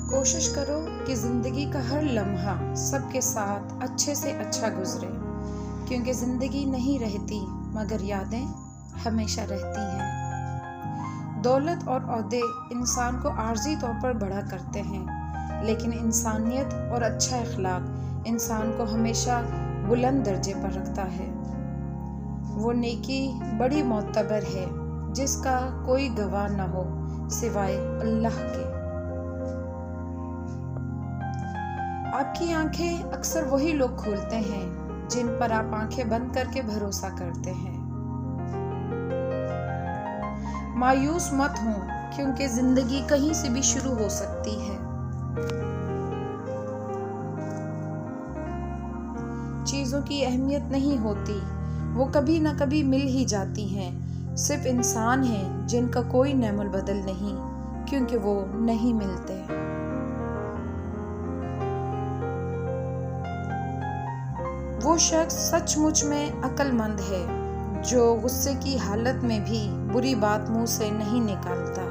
कोशिश करो कि ज़िंदगी का हर लम्हा सबके साथ अच्छे से अच्छा गुजरे, क्योंकि ज़िंदगी नहीं रहती मगर यादें हमेशा रहती हैं। दौलत और ओहदे इंसान को आर्जी तौर पर बड़ा करते हैं, लेकिन इंसानियत और अच्छा अखलाक इंसान को हमेशा बुलंद दर्जे पर रखता है। वो नेकी बड़ी मोतबर है जिसका कोई गवाह न हो सिवाय अल्लाह के। आपकी आंखें अक्सर वही लोग खोलते हैं जिन पर आप आंखें बंद करके भरोसा करते हैं। मायूस मत हो, क्योंकि जिंदगी कहीं से भी शुरू हो सकती है। चीजों की अहमियत नहीं होती, वो कभी न कभी मिल ही जाती हैं। सिर्फ इंसान हैं जिनका कोई नेमुल बदल नहीं, क्योंकि वो नहीं मिलते। वो शख्स सचमुच में अक्लमंद है जो गुस्से की हालत में भी बुरी बात मुंह से नहीं निकालता।